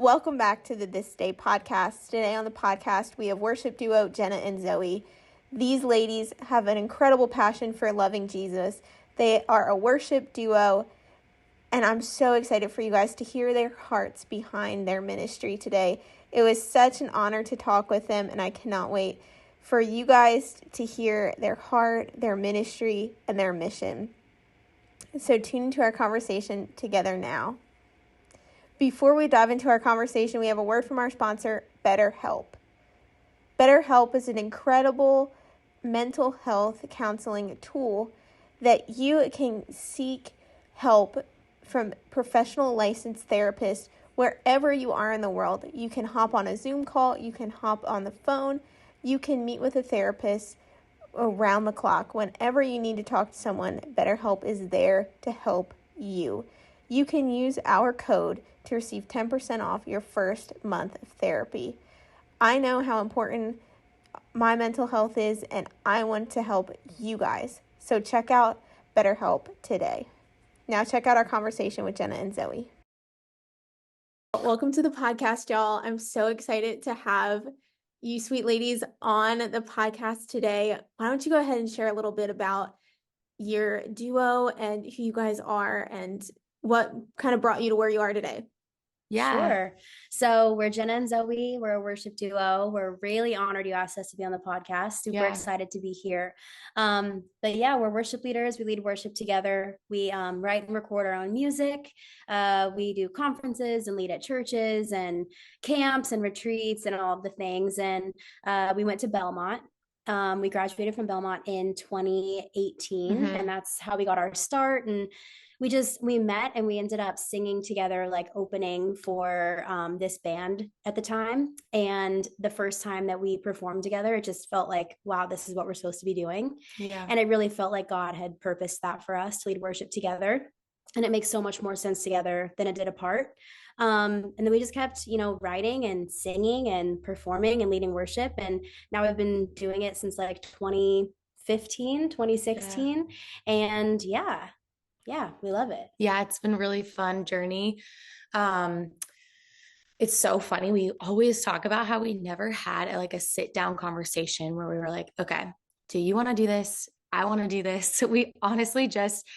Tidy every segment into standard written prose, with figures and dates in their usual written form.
Welcome back to the This Day podcast. Today on the podcast, we have worship duo Jenna and Zoe. These ladies have an incredible passion for loving Jesus. They are a worship duo, and I'm so excited for you guys to hear their hearts behind their ministry today. It was such an honor to talk with them, and I cannot wait for you guys to hear their heart, their ministry, and their mission. So tune into our conversation together now. Before we dive into our conversation, we have a word from our sponsor, BetterHelp. BetterHelp is an incredible mental health counseling tool that you can seek help from professional licensed therapists wherever you are in the world. You can hop on a Zoom call, you can hop on the phone, you can meet with a therapist around the clock. Whenever you need to talk to someone, BetterHelp is there to help you. You can use our code to receive 10% off your first month of therapy. I know how important my mental health is, and I want to help you guys. So check out BetterHelp today. Now check out our conversation with Jenna and Zoe. Welcome to the podcast, y'all. I'm so excited to have you sweet ladies on the podcast today. Why don't you go ahead and share a little bit about your duo and who you guys are and what kind of brought you to where you are today? Yeah. Sure. So we're Jenna and Zoe. We're a worship duo. We're really honored you asked us to be on the podcast. Super excited to be here. But yeah, we're worship leaders. We lead worship together. We write and record our own music. We do conferences and lead at churches and camps and retreats and all of the things. And we went to Belmont. We graduated from Belmont in 2018, and that's how we got our start. And we met and we ended up singing together, like opening for this band at the time. And the first time that we performed together, it just felt like, wow, this is what we're supposed to be doing. Yeah. And it really felt like God had purposed that for us to lead worship together. And it makes so much more sense together than it did apart. And then we just kept, writing and singing and performing and leading worship. And now I've been doing it since like 2015, 2016. Yeah. And yeah, we love it. Yeah, it's been a really fun journey. It's so funny. We always talk about how we never had a sit down conversation where we were like, okay, do you want to do this? I want to do this. So we honestly just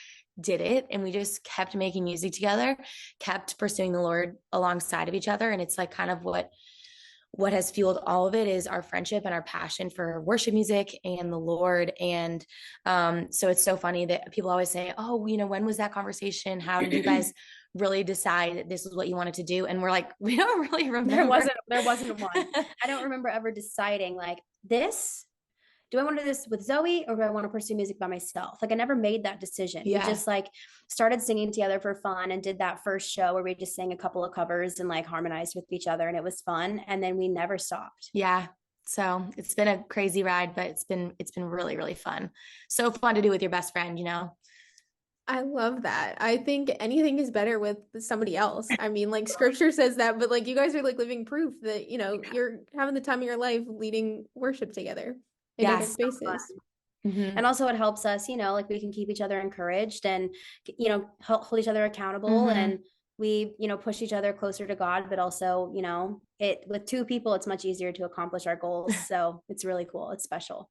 did it, and we just kept making music together, kept pursuing the Lord alongside of each other. And it's like kind of what has fueled all of it is our friendship and our passion for worship music and the Lord. And so it's so funny that people always say, oh, when was that conversation? How did you guys really decide that this is what you wanted to do? And we're like, we don't really remember. There wasn't one. I don't remember ever deciding like this. Do I want to do this with Zoe or do I want to pursue music by myself? Like I never made that decision. Yeah. We just started singing together for fun and did that first show where we just sang a couple of covers and harmonized with each other, and it was fun. And then we never stopped. Yeah. So it's been a crazy ride, but it's been really, really fun. So fun to do with your best friend, I love that. I think anything is better with somebody else. I mean, scripture says that, but you guys are living proof that, you're having the time of your life leading worship together. Yeah, spaces. And also it helps us, we can keep each other encouraged and, hold each other accountable, and we, push each other closer to God, but also, with two people, it's much easier to accomplish our goals. So it's really cool. It's special.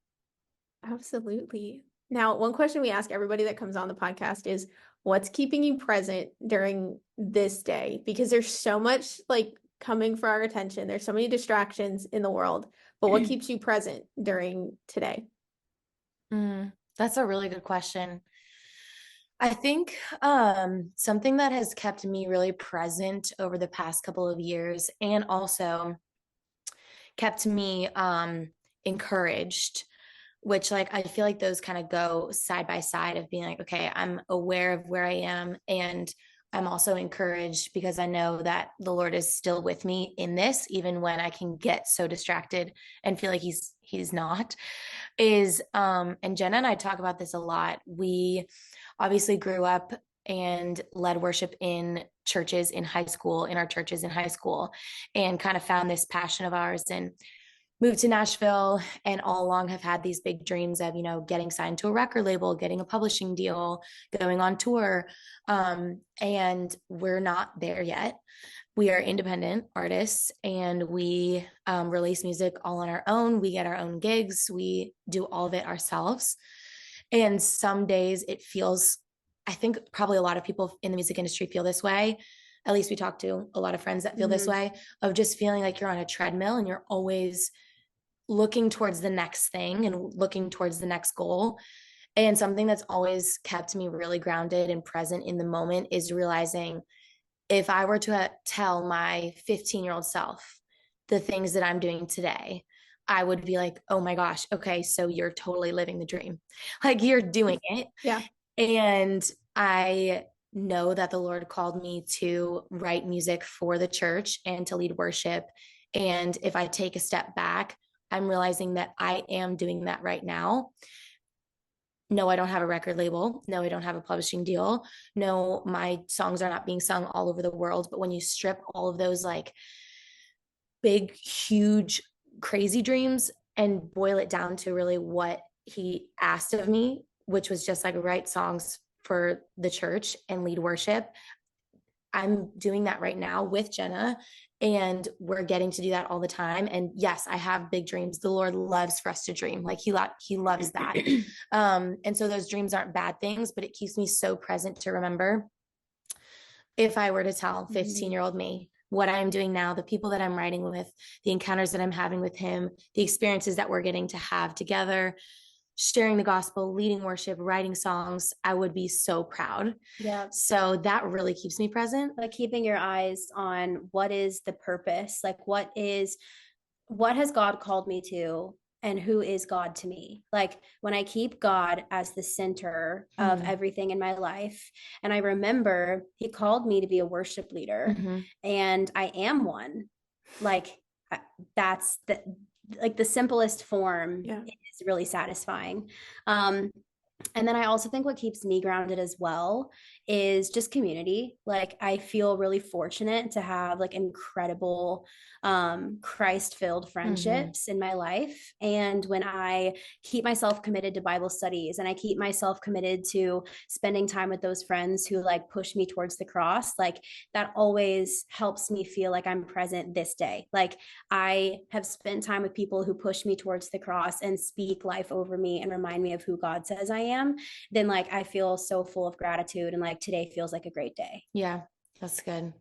Absolutely. Now, one question we ask everybody that comes on the podcast is, what's keeping you present during this day? Because there's so much coming for our attention. There's so many distractions in the world. But what keeps you present during today? That's a really good question. I think something that has kept me really present over the past couple of years and also kept me encouraged, which I feel like those kind of go side by side of being like, okay, I'm aware of where I am, and I'm also encouraged because I know that the Lord is still with me in this, even when I can get so distracted and feel like he's not, and Jenna and I talk about this a lot. We obviously grew up and led worship in churches in high school, in our churches in high school, and kind of found this passion of ours. And moved to Nashville and all along have had these big dreams of, getting signed to a record label, getting a publishing deal, going on tour. And we're not there yet. We are independent artists and we release music all on our own. We get our own gigs. We do all of it ourselves. And some days it feels, I think probably a lot of people in the music industry feel this way. At least we talk to a lot of friends that feel this way, of just feeling like you're on a treadmill and you're always looking towards the next thing and looking towards the next goal. And something that's always kept me really grounded and present in the moment is realizing if I were to tell my 15-year-old self the things that I'm doing today, I would be like, oh my gosh, okay, so you're totally living the dream. Like you're doing it. Yeah. And I know that the Lord called me to write music for the church and to lead worship. And if I take a step back, I'm realizing that I am doing that right now. No, I don't have a record label. No, I don't have a publishing deal. No, my songs are not being sung all over the world. But when you strip all of those like big, huge, crazy dreams and boil it down to really what he asked of me, which was just like write songs for the church and lead worship, I'm doing that right now with Jenna, and we're getting to do that all the time. And yes, I have big dreams. The Lord loves for us to dream. Like he loves that. And so those dreams aren't bad things, but it keeps me so present to remember if I were to tell 15-year-old me what I'm doing now, the people that I'm writing with, the encounters that I'm having with him, the experiences that we're getting to have together, sharing the gospel, leading worship, writing songs, I would be so proud. Yeah. So that really keeps me present. Like keeping your eyes on what is the purpose, like what has God called me to, and who is God to me? Like when I keep God as the center of everything in my life, and I remember he called me to be a worship leader, and I am one. Like that's the simplest form is really satisfying. And then I also think what keeps me grounded as well is just community. Like I feel really fortunate to have like incredible Christ-filled friendships in my life. And when I keep myself committed to Bible studies and I keep myself committed to spending time with those friends who like push me towards the cross, like that always helps me feel like I'm present this day. Like I have spent time with people who push me towards the cross and speak life over me and remind me of who God says I am. Then like I feel so full of gratitude, and like today feels like a great day. Yeah, that's good.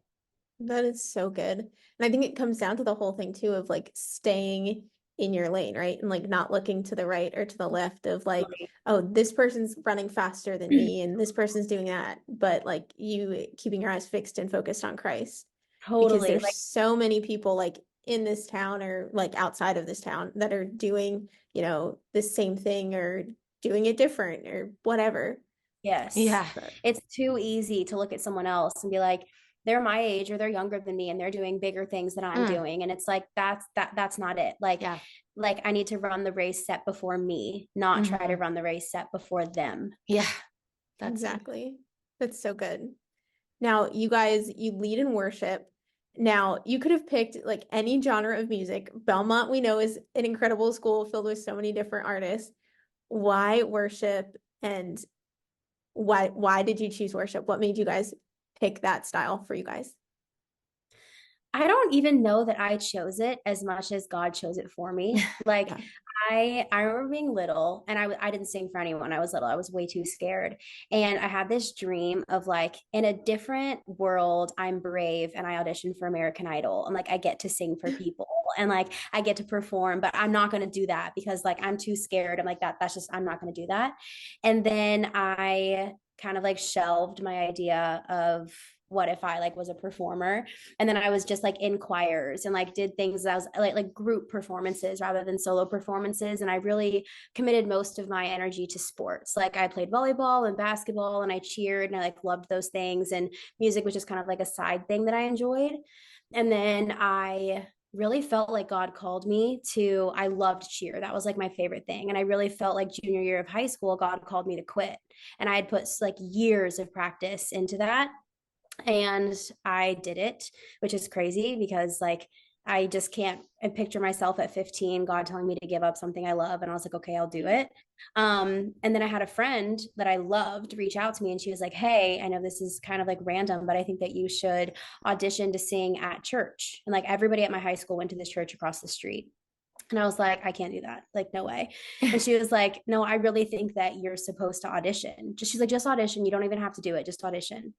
That is so good. And I think it comes down to the whole thing too of like staying in your lane, right? And like not looking to the right or to the left of like, oh, this person's running faster than me and this person's doing that. But like you keeping your eyes fixed and focused on Christ. Totally. Because there's like so many people like in this town or like outside of this town that are doing, the same thing or doing it different or whatever. Yes. Yeah. It's too easy to look at someone else and be like, they're my age or they're younger than me and they're doing bigger things than I'm doing. And it's like, that's not it. Like, like I need to run the race set before me, not try to run the race set before them. Yeah. That's exactly. That's so good. Now, you guys, you lead in worship. Now, you could have picked like any genre of music. Belmont, we know, is an incredible school filled with so many different artists. Why worship, and why did you choose worship? What made you guys pick that style for you guys? I don't even know that I chose it as much as God chose it for me. Like I remember being little, and I didn't sing for anyone. I was little. I was way too scared. And I had this dream of like in a different world, I'm brave and I auditioned for American Idol, and like I get to sing for people and like I get to perform, but I'm not going to do that because like I'm too scared. I'm like that's just, I'm not going to do that. And then I kind of like shelved my idea of what if I like was a performer. And then I was just like in choirs and like did things that I was like group performances rather than solo performances. And I really committed most of my energy to sports. Like I played volleyball and basketball and I cheered and I like loved those things. And music was just kind of like a side thing that I enjoyed. And then I really felt like God called me to, I loved cheer. That was like my favorite thing. And I really felt like junior year of high school, God called me to quit. And I had put like years of practice into that. And I did it, which is crazy because like I just can't picture myself at 15, God telling me to give up something I love. And I was like, okay, I'll do it. And then I had a friend that I loved reach out to me, and she was like, hey, I know this is kind of like random, but I think that you should audition to sing at church. And like everybody at my high school went to this church across the street. And I was like, I can't do that. Like, no way. And she was like, no, I really think that you're supposed to audition. She's like, just audition. You don't even have to do it. Just audition.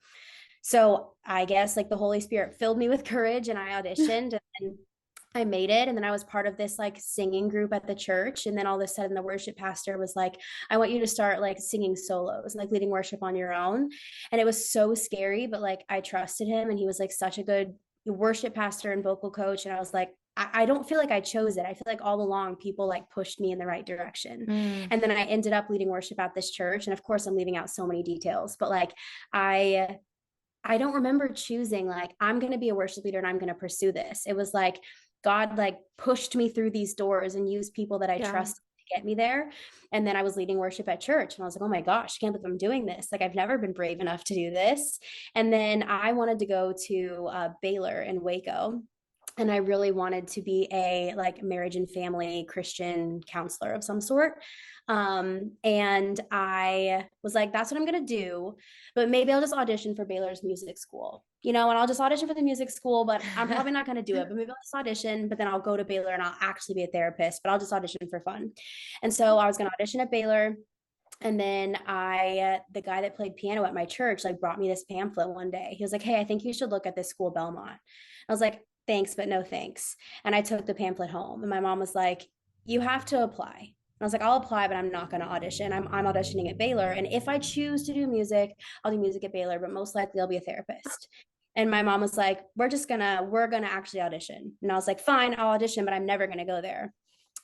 So I guess like the Holy Spirit filled me with courage, and I auditioned, and I made it. And then I was part of this like singing group at the church. And then all of a sudden the worship pastor was like, I want you to start like singing solos, like leading worship on your own. And it was so scary, but like I trusted him, and he was like such a good worship pastor and vocal coach. And I was like, I don't feel like I chose it. I feel like all along people like pushed me in the right direction. And then I ended up leading worship at this church. And of course I'm leaving out so many details, but like I don't remember choosing like, I'm going to be a worship leader and I'm going to pursue this. It was like God like pushed me through these doors and used people that I trust to get me there. And then I was leading worship at church, and I was like, oh my gosh, I can't believe I'm doing this. Like I've never been brave enough to do this. And then I wanted to go to Baylor in Waco. And I really wanted to be a like marriage and family Christian counselor of some sort. And I was like, that's what I'm going to do, but maybe I'll just audition for Baylor's music school, and I'll just audition for the music school, but I'm probably not going to do it, but maybe I'll just audition, but then I'll go to Baylor and I'll actually be a therapist, but I'll just audition for fun. And so I was going to audition at Baylor. And then the guy that played piano at my church, like brought me this pamphlet one day. He was like, hey, I think you should look at this school, Belmont. I was like, thanks, but no thanks. And I took the pamphlet home, and my mom was like, you have to apply. And I was like, I'll apply, but I'm not going to audition. I'm auditioning at Baylor. And if I choose to do music, I'll do music at Baylor, but most likely I'll be a therapist. And my mom was like, we're going to actually audition. And I was like, fine, I'll audition, but I'm never going to go there.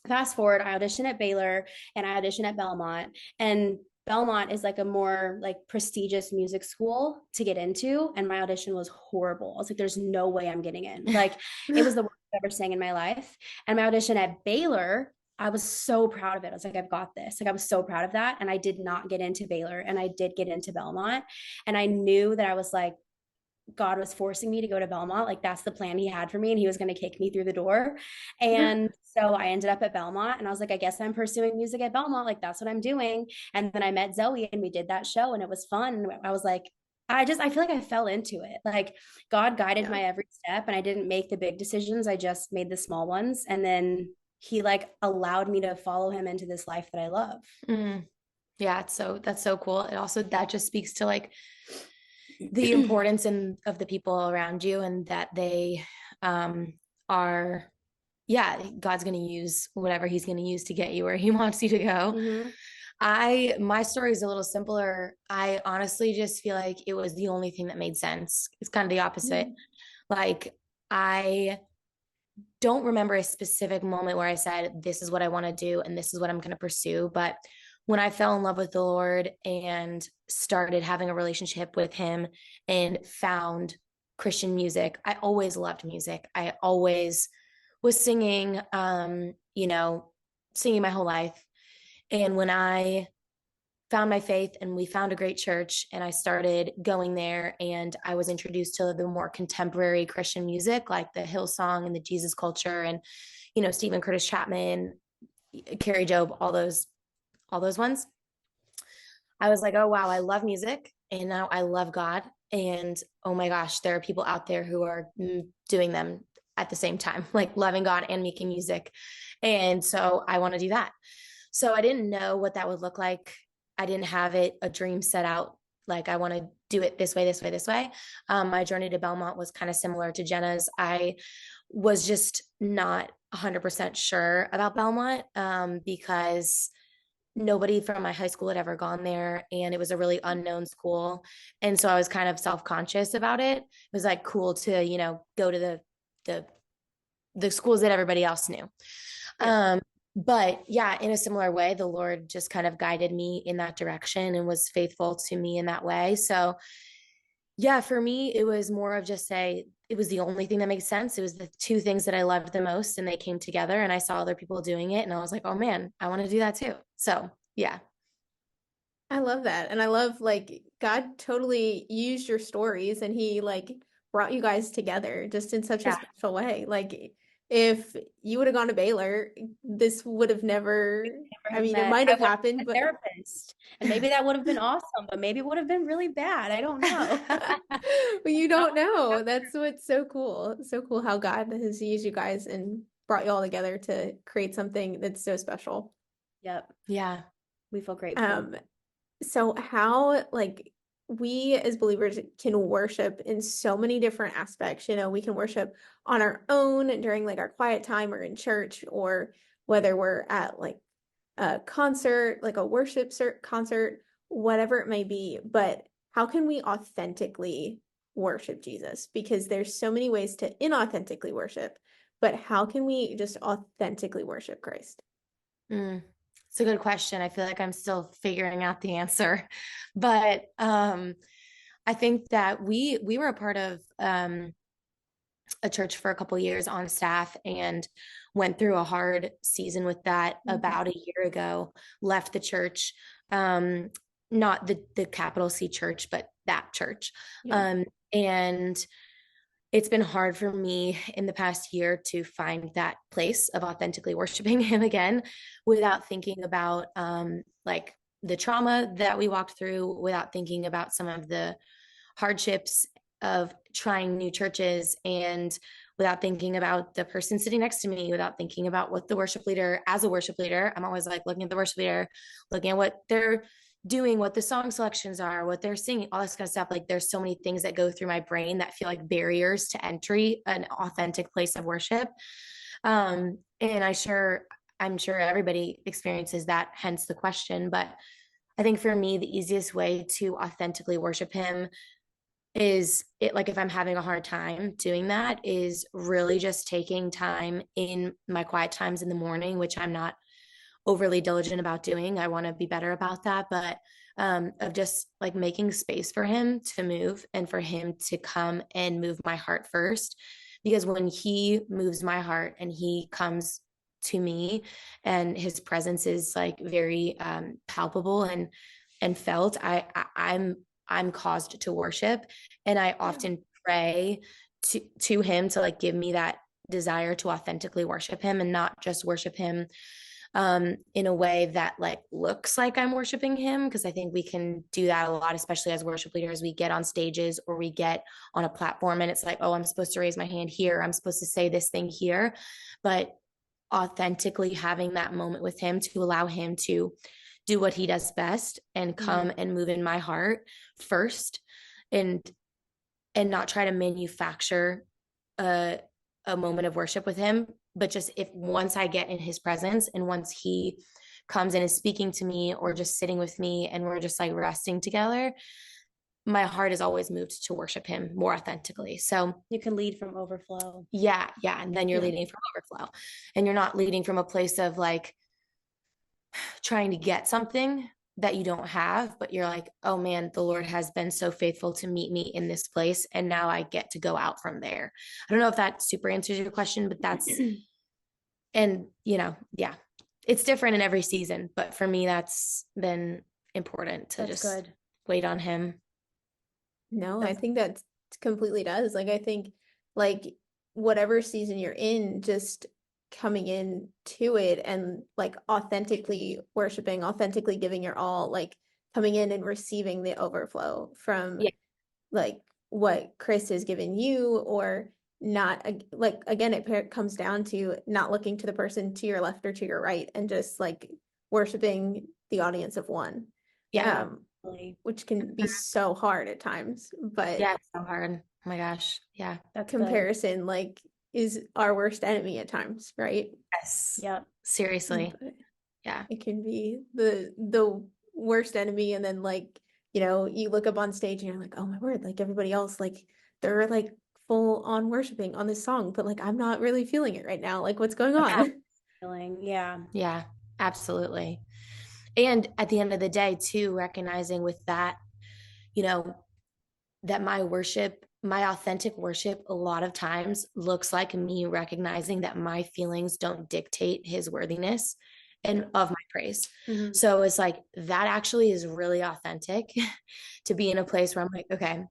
Fast forward, I auditioned at Baylor and I auditioned at Belmont. And Belmont is like a more like prestigious music school to get into. And my audition was horrible. I was like, there's no way I'm getting in. Like it was the worst I've ever sang in my life. And my audition at Baylor, I was so proud of it. I was like, I've got this. Like I was so proud of that. And I did not get into Baylor, and I did get into Belmont. And I knew that I was like, God was forcing me to go to Belmont. Like that's the plan he had for me, and he was going to kick me through the door. And so I ended up at Belmont, and I was like, I guess I'm pursuing music at Belmont. Like that's what I'm doing. And then I met Zoe and we did that show, and it was fun. And I was like, I feel like I fell into it. Like God guided my every step, and I didn't make the big decisions. I just made the small ones. And then he like allowed me to follow him into this life that I love. Yeah. That's so cool. It also, that just speaks to like the importance of the people around you, and that they are, God's going to use whatever he's going to use to get you where he wants you to go. My story is a little simpler. I honestly just feel like it was the only thing that made sense. It's kind of the opposite. Like I don't remember a specific moment where I said, this is what I want to do and this is what I'm going to pursue. But when I fell in love with the Lord and started having a relationship with him and found Christian music, I always loved music. I always was singing, singing my whole life. And when I found my faith and we found a great church and I started going there, and I was introduced to the more contemporary Christian music, like the Hillsong and the Jesus Culture and, Stephen Curtis Chapman, Carrie Job, all those ones. I was like, oh, wow, I love music. And now I love God. And oh my gosh, there are people out there who are doing them at the same time, like loving God and making music. And so I want to do that. So I didn't know what that would look like. I didn't have a dream set out. Like I want to do it this way, this way, this way. My journey to Belmont was kind of similar to Jenna's. I was just not 100% sure about Belmont because nobody from my high school had ever gone there, and it was a really unknown school. And so I was kind of self-conscious about it. It was like cool to, go to the schools that everybody else knew. But yeah, in a similar way, the Lord just kind of guided me in that direction and was faithful to me in that way. So yeah, for me, it was more of just it was the only thing that makes sense. It was the two things that I loved the most, and they came together, and I saw other people doing it, and I was like, oh man, I want to do that too. So yeah. I love that. And I love like God totally used your stories, and he like brought you guys together just in such a special way. Like if you would have gone to Baylor, this would have never, I mean, it might have happened, but therapist, and maybe that would have been awesome, but maybe it would have been really bad. I don't know. But you don't know. That's what's so cool. So cool how God has used you guys and brought you all together to create something that's so special. Yep. Yeah. We feel grateful. So how, like, we as believers can worship in so many different aspects. You know, we can worship on our own during like our quiet time or in church, or whether we're at like a concert, like a worship concert, whatever it may be. But how can we authentically worship Jesus? Because there's so many ways to inauthentically worship, but how can we just authentically worship Christ? It's a good question. I feel like I'm still figuring out the answer, but I think that we were a part of a church for a couple years on staff and went through a hard season with that about a year ago. Left the church, not the capital C church, but that church, and it's been hard for me in the past year to find that place of authentically worshiping him again without thinking about like the trauma that we walked through, without thinking about some of the hardships of trying new churches, and without thinking about the person sitting next to me, without thinking about what the worship leader, as a worship leader, I'm always like looking at the worship leader, looking at what they're doing, what the song selections are, what they're singing, all this kind of stuff. Like there's so many things that go through my brain that feel like barriers to entry an authentic place of worship. And I'm sure everybody experiences that, hence the question. But I think for me, the easiest way to authentically worship him is it, like if I'm having a hard time doing that, is really just taking time in my quiet times in the morning, which I'm not overly diligent about doing. I want to be better about that, but of just like making space for him to move and for him to come and move my heart first. Because when he moves my heart and he comes to me and his presence is like very palpable and felt, I'm caused to worship, and I often pray to him to like give me that desire to authentically worship him, and not just worship him in a way that like looks like I'm worshiping him, because I think we can do that a lot, especially as worship leaders. We get on stages or we get on a platform and it's like, oh, I'm supposed to raise my hand here, I'm supposed to say this thing here. But authentically having that moment with him to allow him to do what he does best and come and move in my heart first, and not try to manufacture a moment of worship with him, but just if once I get in his presence and once he comes and is speaking to me or just sitting with me and we're just like resting together, my heart is always moved to worship him more authentically. So you can lead from overflow. Yeah. And then you're leading from overflow, and you're not leading from a place of like trying to get something that you don't have, but you're like, oh man, the Lord has been so faithful to meet me in this place, and now I get to go out from there. I don't know if that super answers your question, but that's and it's different in every season, but for me that's been important to wait on him. No, I think that completely does. Like I think like whatever season you're in, just coming in to it and like authentically worshiping, authentically giving your all, like coming in and receiving the overflow from like what Chris has given you, or not, like again, it comes down to not looking to the person to your left or to your right and just like worshiping the audience of one. Which can be so hard at times, but it's so hard. Oh my gosh. Yeah. That comparison good. Like is our worst enemy at times, right? Yes. Yeah. Seriously. But yeah. It can be the worst enemy. And then like, you look up on stage and you're like, oh my word, like everybody else, like they're like full on worshiping on this song, but like I'm not really feeling it right now. Like what's going on? Yeah, absolutely. And at the end of the day too, recognizing with that, that my authentic worship a lot of times looks like me recognizing that my feelings don't dictate his worthiness and of my praise. So it's like, that actually is really authentic to be in a place where I'm like, okay,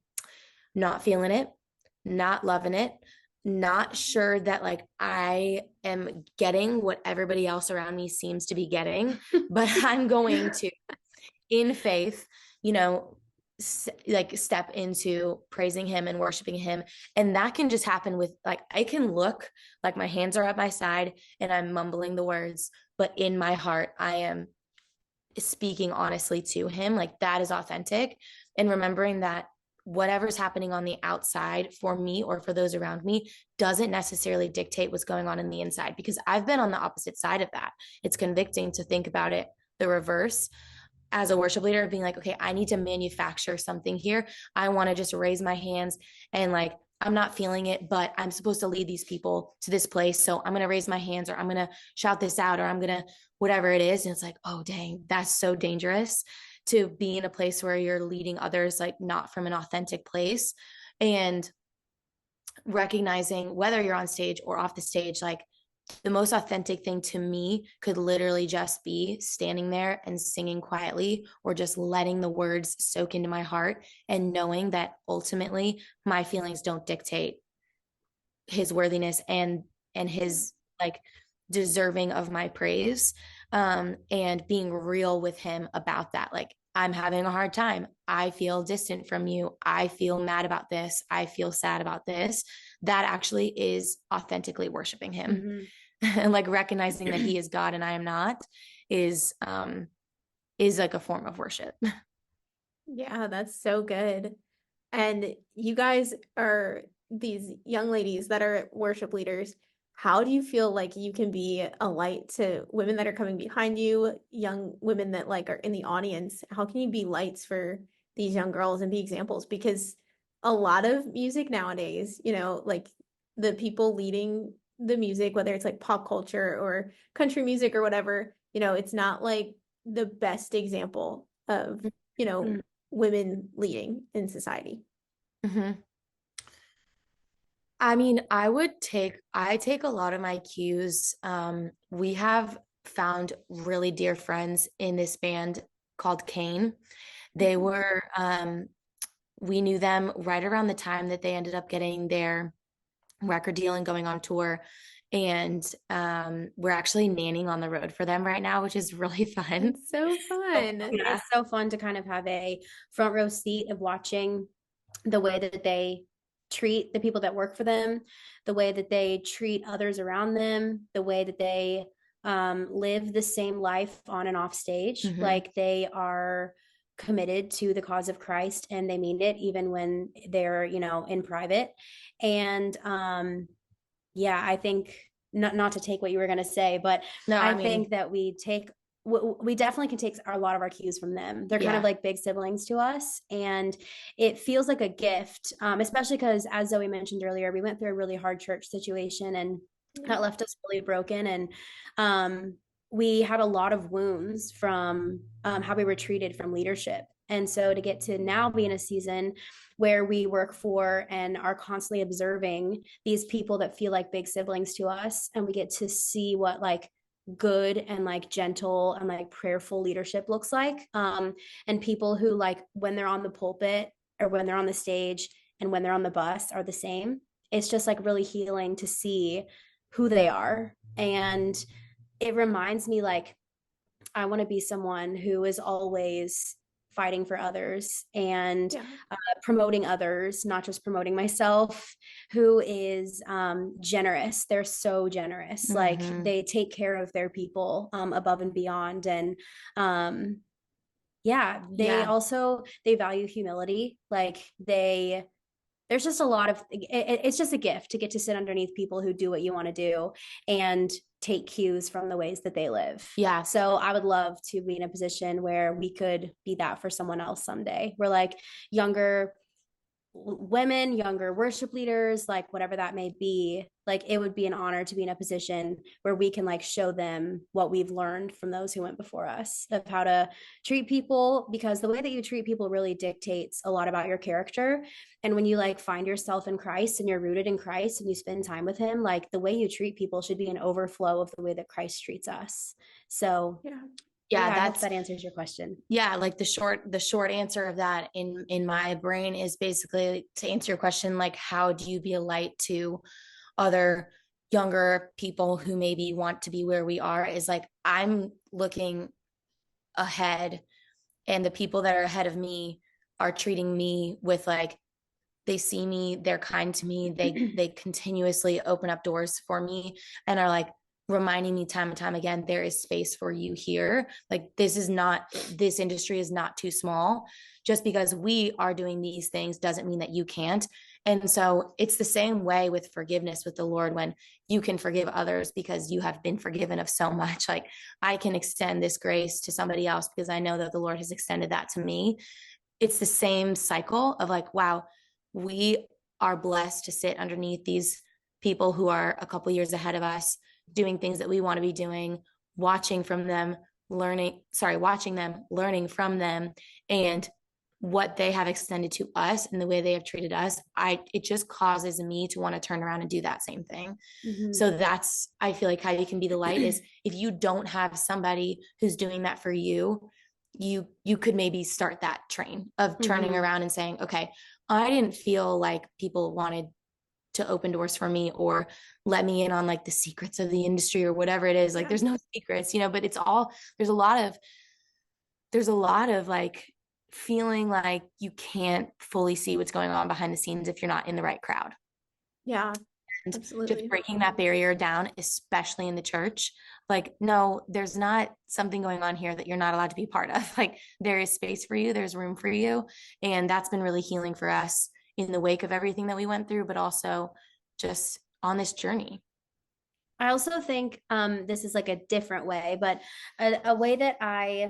not feeling it, not loving it, not sure that like I am getting what everybody else around me seems to be getting, but I'm going to, in faith, like step into praising him and worshiping him. And that can just happen with like, I can look like my hands are at my side and I'm mumbling the words, but in my heart, I am speaking honestly to him. Like that is authentic. And remembering that whatever's happening on the outside for me or for those around me doesn't necessarily dictate what's going on in the inside, because I've been on the opposite side of that. It's convicting to think about it the reverse as a worship leader, of being like, okay, I need to manufacture something here. I want to just raise my hands and like, I'm not feeling it, but I'm supposed to lead these people to this place. So I'm going to raise my hands, or I'm going to shout this out, or I'm going to whatever it is. And it's like, oh, dang, that's so dangerous to be in a place where you're leading others, like not from an authentic place. And recognizing whether you're on stage or off the stage, like the most authentic thing to me could literally just be standing there and singing quietly, or just letting the words soak into my heart and knowing that ultimately my feelings don't dictate his worthiness and his like deserving of my praise, and being real with him about that. Like, I'm having a hard time. I feel distant from you. I feel mad about this. I feel sad about this. That actually is authentically worshiping him. Mm-hmm. And like recognizing that he is God and I am not is like a form of worship. Yeah, that's so good. And you guys are these young ladies that are worship leaders. How do you feel like you can be a light to women that are coming behind you, young women that like are in the audience? How can you be lights for these young girls and be examples? Because a lot of music nowadays, like the people leading the music, whether it's like pop culture or country music or whatever, it's not like the best example of, mm-hmm. women leading in society. Mm-hmm. I mean, I take a lot of my cues. We have found really dear friends in this band called Kane. They were, we knew them right around the time that they ended up getting their record deal and going on tour. And we're actually nannying on the road for them right now, which is really fun. It's so fun. Yeah. It's so fun to kind of have a front row seat of watching the way that they treat the people that work for them, the way that they treat others around them, the way that they live the same life on and off stage. Mm-hmm. Like they are committed to the cause of Christ and they mean it even when they're, in private. And I think not to take what you were going to say, but no, I think that we definitely can take a lot of our cues from them. They're kind of like big siblings to us. And it feels like a gift, especially because, as Zoe mentioned earlier, we went through a really hard church situation and that left us really broken. And we had a lot of wounds from how we were treated from leadership. And so to get to now be in a season where we work for and are constantly observing these people that feel like big siblings to us, and we get to see what like good and like gentle and like prayerful leadership looks like, and people who like when they're on the pulpit or when they're on the stage and when they're on the bus are the same. It's just like really healing to see who they are. And it reminds me like I want to be someone who is always fighting for others and promoting others, not just promoting myself, who is generous. They're so generous. Mm-hmm. Like they take care of their people above and beyond. And they value humility. Like there's just a lot of, it's just a gift to get to sit underneath people who do what you want to do and take cues from the ways that they live. Yeah. So I would love to be in a position where we could be that for someone else someday. We're like younger women, younger worship leaders, like whatever that may be. Like it would be an honor to be in a position where we can like show them what we've learned from those who went before us of how to treat people, because the way that you treat people really dictates a lot about your character. And when you like find yourself in Christ and you're rooted in Christ and you spend time with him, like the way you treat people should be an overflow of the way that Christ treats us. So I hope that answers your question. Yeah, like the short answer of that in my brain is basically to answer your question, like how do you be a light to other younger people who maybe want to be where we are, is like, I'm looking ahead, and the people that are ahead of me are treating me with like, they see me, they're kind to me, they continuously open up doors for me and are like reminding me time and time again, there is space for you here. Like, this industry is not too small. Just because we are doing these things doesn't mean that you can't. And so it's the same way with forgiveness with the Lord. When you can forgive others because you have been forgiven of so much, like, I can extend this grace to somebody else because I know that the Lord has extended that to me. It's the same cycle of like, wow, we are blessed to sit underneath these people who are a couple years ahead of us, doing things that we want to be doing, watching them, learning from them, and what they have extended to us and the way they have treated us. It just causes me to want to turn around and do that same thing. Mm-hmm. So that's, I feel like, how you can be the light is if you don't have somebody who's doing that for you, you could maybe start that train of turning mm-hmm. around and saying, okay, I didn't feel like people wanted to open doors for me or let me in on like the secrets of the industry or whatever it is. Like, there's no secrets, but it's all, there's a lot of like feeling like you can't fully see what's going on behind the scenes if you're not in the right crowd. Yeah. And absolutely. just breaking that barrier down, especially in the church. Like, no, there's not something going on here that you're not allowed to be part of. Like, there is space for you. There's room for you. And that's been really healing for us in the wake of everything that we went through, but also just on this journey. I also think this is like a different way, but a way that I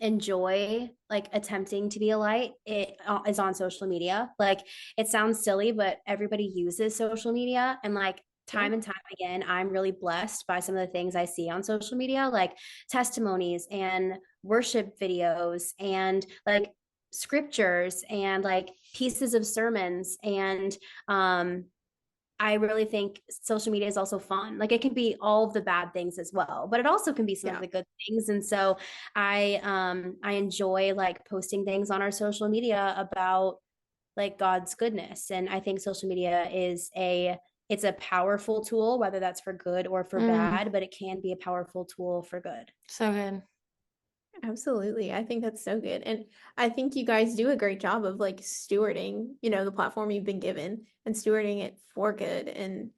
enjoy like attempting to be a light, it is on social media. Like, it sounds silly, but everybody uses social media, and like time and time again, I'm really blessed by some of the things I see on social media, like testimonies and worship videos and like scriptures and like pieces of sermons. And I really think social media is also fun. Like, it can be all of the bad things as well, but it also can be some of the good things. And so I enjoy like posting things on our social media about like God's goodness. And I think social media it's a powerful tool, whether that's for good or for bad, but it can be a powerful tool for good. So good. Absolutely. I think that's so good. And I think you guys do a great job of like stewarding, the platform you've been given and stewarding it for good and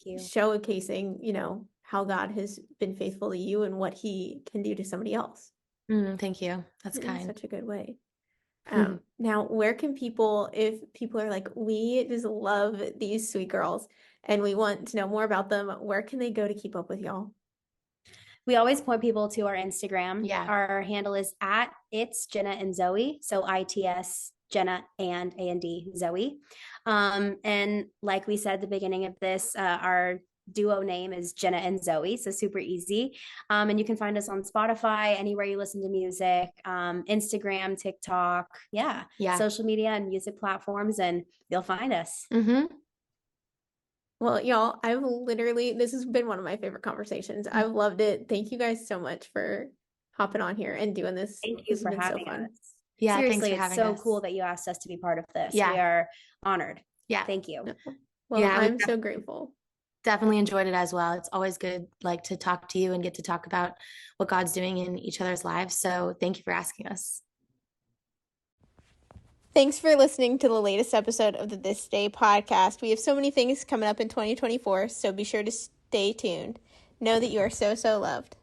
showcasing, how God has been faithful to you and what he can do to somebody else. Thank you. That's kind. In such a good way. Now, where can people, if people are like, we just love these sweet girls and we want to know more about them, where can they go to keep up with y'all? We always point people to our Instagram. Yeah. Our handle is at It's Jenna and Zoe. So ITS Jenna and A&D Zoe. And like we said at the beginning of this, our duo name is Jenna and Zoe. So super easy. And you can find us on Spotify, anywhere you listen to music, Instagram, TikTok. Yeah. Social media and music platforms, and you'll find us. Mm-hmm. Well, y'all, this has been one of my favorite conversations. I've loved it. Thank you guys so much for hopping on here and doing this. Thank you for having us. Yeah, seriously, it's so cool that you asked us to be part of this. Yeah. We are honored. Yeah. Thank you. Well, yeah, I'm so grateful. Definitely enjoyed it as well. It's always good like to talk to you and get to talk about what God's doing in each other's lives. So thank you for asking us. Thanks for listening to the latest episode of the This Day podcast. We have so many things coming up in 2024, so be sure to stay tuned. Know that you are so, so loved.